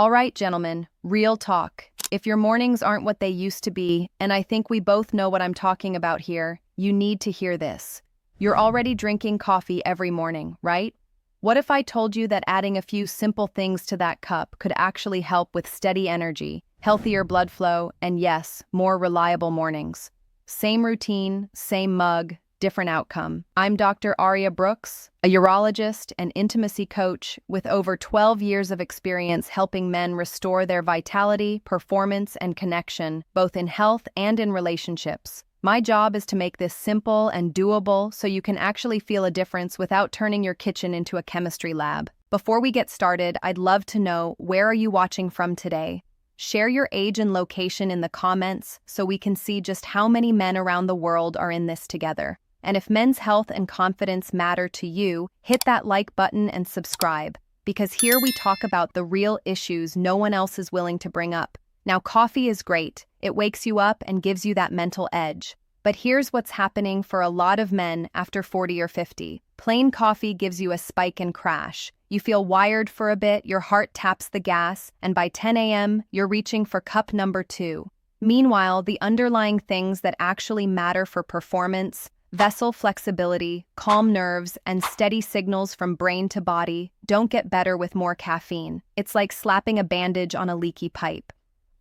All right, gentlemen, real talk. If your mornings aren't what they used to be, and I think we both know what I'm talking about here, you need to hear this. You're already drinking coffee every morning, right? What if I told you that adding a few simple things to that cup could actually help with steady energy, healthier blood flow, and yes, more reliable mornings? Same routine, same mug, different outcome. I'm Dr. Aria Brooks, a urologist and intimacy coach with over 12 years of experience helping men restore their vitality, performance, and connection, both in health and in relationships. My job is to make this simple and doable so you can actually feel a difference without turning your kitchen into a chemistry lab. Before we get started, I'd love to know, where are you watching from today? Share your age and location in the comments so we can see just how many men around the world are in this together. And if men's health and confidence matter to you, hit that like button and subscribe, because here we talk about the real issues no one else is willing to bring up. Now, coffee is great. It wakes you up and gives you that mental edge. But here's what's happening for a lot of men after 40 or 50. Plain coffee gives you a spike and crash. You feel wired for a bit, your heart taps the gas, and by 10 a.m., you're reaching for cup number 2. Meanwhile, the underlying things that actually matter for performance, vessel flexibility, calm nerves, and steady signals from brain to body, don't get better with more caffeine. It's like slapping a bandage on a leaky pipe.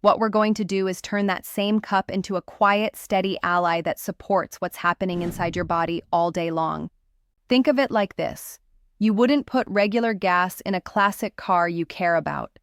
What we're going to do is turn that same cup into a quiet, steady ally that supports what's happening inside your body all day long. Think of it like this. You wouldn't put regular gas in a classic car you care about.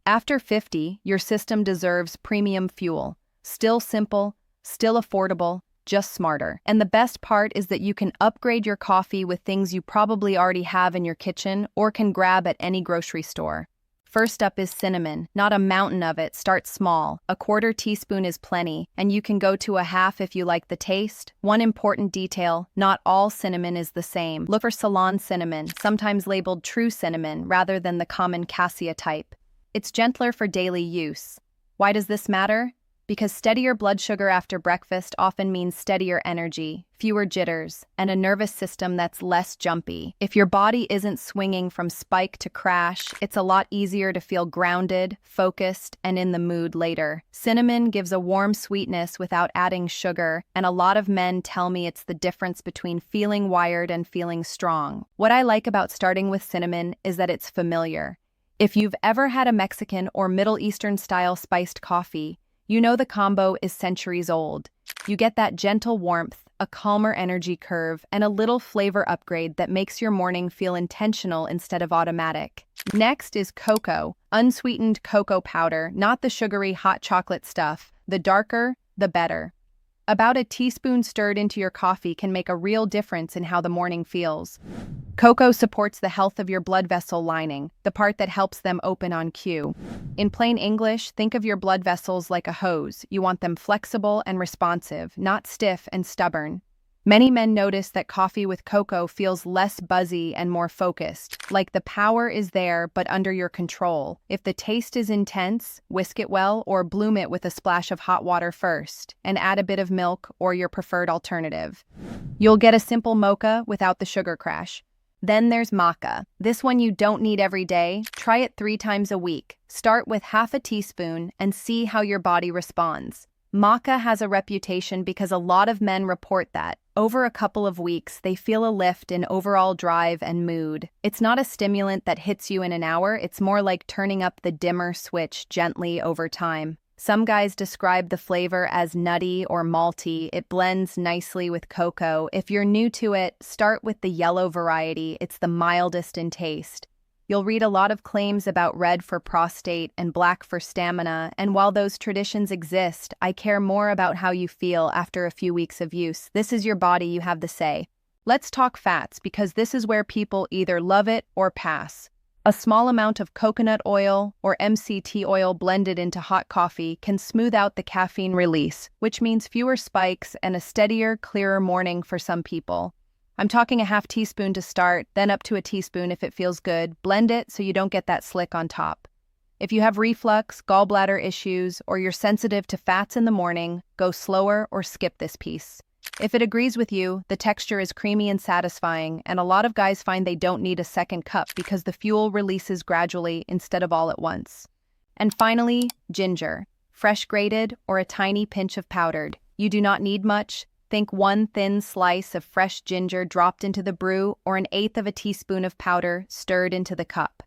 After 50, your system deserves premium fuel. Still simple, still affordable, just smarter. And the best part is that you can upgrade your coffee with things you probably already have in your kitchen or can grab at any grocery store. First up is cinnamon. Not a mountain of it, start small. A 1/4 teaspoon is plenty, and you can go to a half if you like the taste. One important detail, not all cinnamon is the same. Look for Ceylon cinnamon, sometimes labeled true cinnamon rather than the common cassia type. It's gentler for daily use. Why does this matter? Because steadier blood sugar after breakfast often means steadier energy, fewer jitters, and a nervous system that's less jumpy. If your body isn't swinging from spike to crash, it's a lot easier to feel grounded, focused, and in the mood later. Cinnamon gives a warm sweetness without adding sugar, and a lot of men tell me it's the difference between feeling wired and feeling strong. What I like about starting with cinnamon is that it's familiar. If you've ever had a Mexican or Middle Eastern style spiced coffee, you know the combo is centuries old. You get that gentle warmth, a calmer energy curve, and a little flavor upgrade that makes your morning feel intentional instead of automatic. Next is cocoa, unsweetened cocoa powder, not the sugary hot chocolate stuff. The darker, the better. About a teaspoon stirred into your coffee can make a real difference in how the morning feels. Cocoa supports the health of your blood vessel lining, the part that helps them open on cue. In plain English, think of your blood vessels like a hose. You want them flexible and responsive, not stiff and stubborn. Many men notice that coffee with cocoa feels less buzzy and more focused, like the power is there but under your control. If the taste is intense, whisk it well or bloom it with a splash of hot water first, and add a bit of milk or your preferred alternative. You'll get a simple mocha without the sugar crash. Then there's maca. This one you don't need every day. Try it 3 times a week. Start with half a teaspoon and see how your body responds. Maca has a reputation because a lot of men report that, over a couple of weeks, they feel a lift in overall drive and mood. It's not a stimulant that hits you in an hour, it's more like turning up the dimmer switch gently over time. Some guys describe the flavor as nutty or malty. It blends nicely with cocoa. If you're new to it, start with the yellow variety. It's the mildest in taste. You'll read a lot of claims about red for prostate and black for stamina, and while those traditions exist, I care more about how you feel after a few weeks of use. This is your body, you have the say. Let's talk fats, because this is where people either love it or pass. A small amount of coconut oil or MCT oil blended into hot coffee can smooth out the caffeine release, which means fewer spikes and a steadier, clearer morning for some people. I'm talking a half teaspoon to start, then up to a teaspoon if it feels good. Blend it so you don't get that slick on top. If you have reflux, gallbladder issues, or you're sensitive to fats in the morning, go slower or skip this piece. If it agrees with you, the texture is creamy and satisfying, and a lot of guys find they don't need a second cup because the fuel releases gradually instead of all at once. And finally, ginger. Fresh grated or a tiny pinch of powdered. You do not need much. Think one thin slice of fresh ginger dropped into the brew or an eighth of a teaspoon of powder stirred into the cup.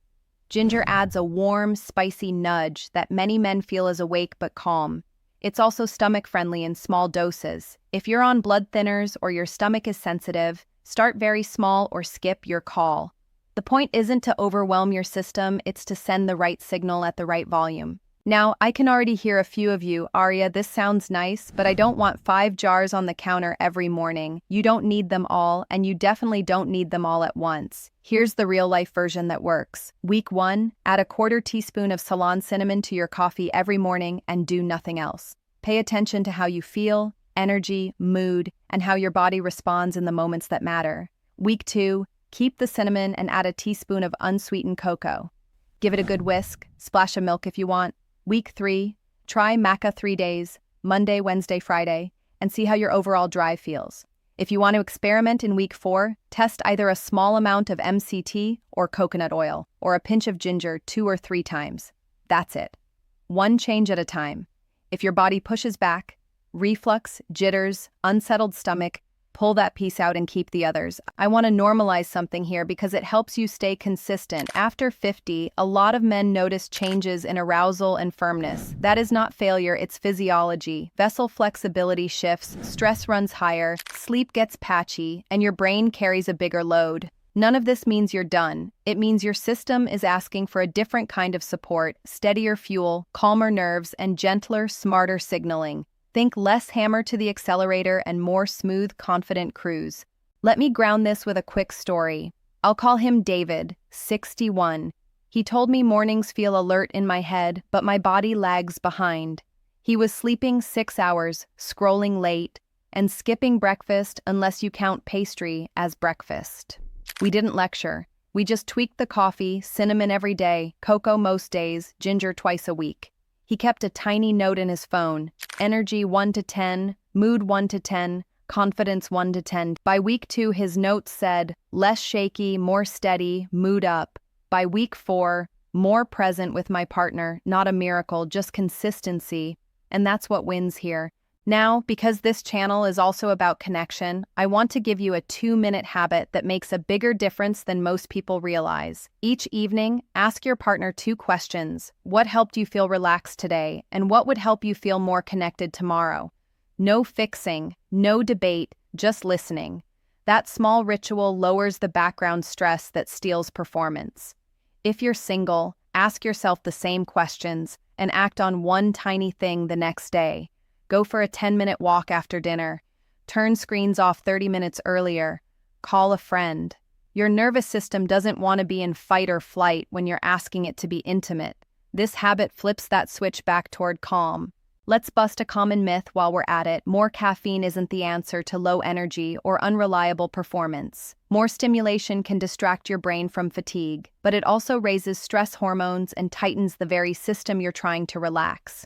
Ginger adds a warm, spicy nudge that many men feel is awake but calm. It's also stomach-friendly in small doses. If you're on blood thinners or your stomach is sensitive, start very small or skip your call. The point isn't to overwhelm your system, it's to send the right signal at the right volume. Now, I can already hear a few of you, Arya, this sounds nice, but I don't want 5 jars on the counter every morning. You don't need them all, and you definitely don't need them all at once. Here's the real-life version that works. Week 1, add a 1/4 teaspoon of Ceylon cinnamon to your coffee every morning and do nothing else. Pay attention to how you feel, energy, mood, and how your body responds in the moments that matter. Week 2, keep the cinnamon and add a teaspoon of unsweetened cocoa. Give it a good whisk, splash of milk if you want. Week 3, try maca 3 days, Monday, Wednesday, Friday, and see how your overall drive feels. If you want to experiment in week 4, test either a small amount of MCT or coconut oil, or a pinch of ginger 2 or 3 times. That's it. One change at a time. If your body pushes back, reflux, jitters, unsettled stomach, pull that piece out and keep the others. I want to normalize something here because it helps you stay consistent. After 50, a lot of men notice changes in arousal and firmness. That is not failure, it's physiology. Vessel flexibility shifts, stress runs higher, sleep gets patchy, and your brain carries a bigger load. None of this means you're done. It means your system is asking for a different kind of support, steadier fuel, calmer nerves, and gentler, smarter signaling. Think less hammer to the accelerator and more smooth, confident cruise. Let me ground this with a quick story. I'll call him David, 61. He told me mornings feel alert in my head, but my body lags behind. He was sleeping 6 hours, scrolling late, and skipping breakfast unless you count pastry as breakfast. We didn't lecture. We just tweaked the coffee, cinnamon every day, cocoa most days, ginger twice a week. He kept a tiny note in his phone. Energy 1 to 10, mood 1 to 10, confidence 1 to 10. By week 2, his notes said, less shaky, more steady, mood up. By week 4, more present with my partner, not a miracle, just consistency. And that's what wins here. Now, because this channel is also about connection, I want to give you a 2-minute habit that makes a bigger difference than most people realize. Each evening, ask your partner 2 questions. What helped you feel relaxed today, and what would help you feel more connected tomorrow? No fixing, no debate, just listening. That small ritual lowers the background stress that steals performance. If you're single, ask yourself the same questions and act on one tiny thing the next day. Go for a 10-minute walk after dinner. Turn screens off 30 minutes earlier. Call a friend. Your nervous system doesn't want to be in fight or flight when you're asking it to be intimate. This habit flips that switch back toward calm. Let's bust a common myth while we're at it. More caffeine isn't the answer to low energy or unreliable performance. More stimulation can distract your brain from fatigue, but it also raises stress hormones and tightens the very system you're trying to relax.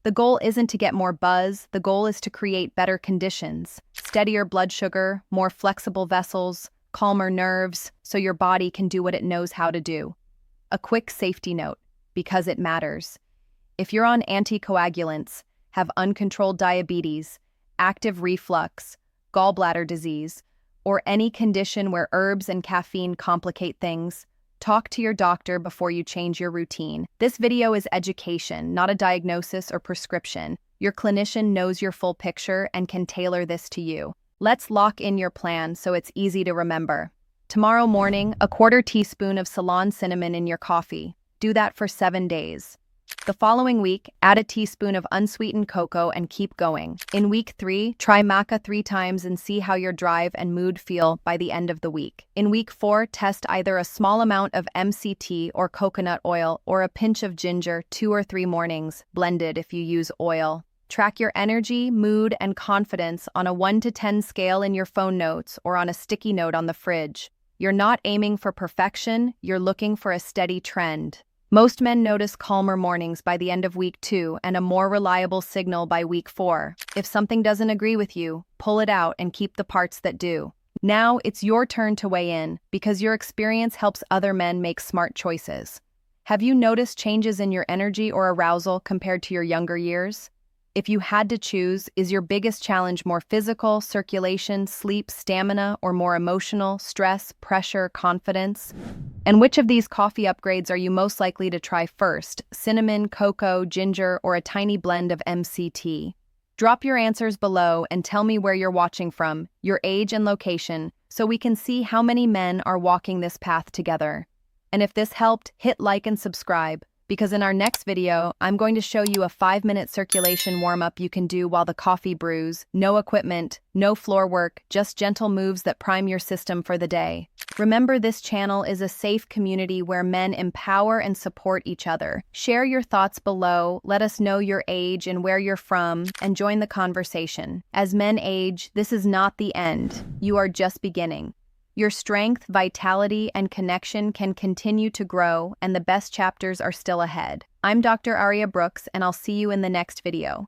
The goal isn't to get more buzz, the goal is to create better conditions. Steadier blood sugar, more flexible vessels, calmer nerves, so your body can do what it knows how to do. A quick safety note, because it matters. If you're on anticoagulants, have uncontrolled diabetes, active reflux, gallbladder disease, or any condition where herbs and caffeine complicate things, talk to your doctor before you change your routine. This video is education, not a diagnosis or prescription. Your clinician knows your full picture and can tailor this to you. Let's lock in your plan so it's easy to remember. Tomorrow morning, a 1/4 teaspoon of Ceylon cinnamon in your coffee. Do that for 7 days. The following week, add a teaspoon of unsweetened cocoa and keep going. In week 3, try maca 3 times and see how your drive and mood feel by the end of the week. In week 4, test either a small amount of MCT or coconut oil or a pinch of ginger 2 or 3 mornings, blended if you use oil. Track your energy, mood, and confidence on a 1 to 10 scale in your phone notes or on a sticky note on the fridge. You're not aiming for perfection, you're looking for a steady trend. Most men notice calmer mornings by the end of week 2 and a more reliable signal by week 4. If something doesn't agree with you, pull it out and keep the parts that do. Now it's your turn to weigh in, because your experience helps other men make smart choices. Have you noticed changes in your energy or arousal compared to your younger years? If you had to choose, is your biggest challenge more physical, circulation, sleep, stamina, or more emotional, stress, pressure, confidence? And which of these coffee upgrades are you most likely to try first? Cinnamon, cocoa, ginger, or a tiny blend of MCT? Drop your answers below and tell me where you're watching from, your age and location, so we can see how many men are walking this path together. And if this helped, hit like and subscribe, because in our next video, I'm going to show you a 5-minute circulation warm-up you can do while the coffee brews. No equipment, no floor work, just gentle moves that prime your system for the day. Remember, this channel is a safe community where men empower and support each other. Share your thoughts below, let us know your age and where you're from, and join the conversation. As men age, this is not the end. You are just beginning. Your strength, vitality, and connection can continue to grow, and the best chapters are still ahead. I'm Dr. Aria Brooks, and I'll see you in the next video.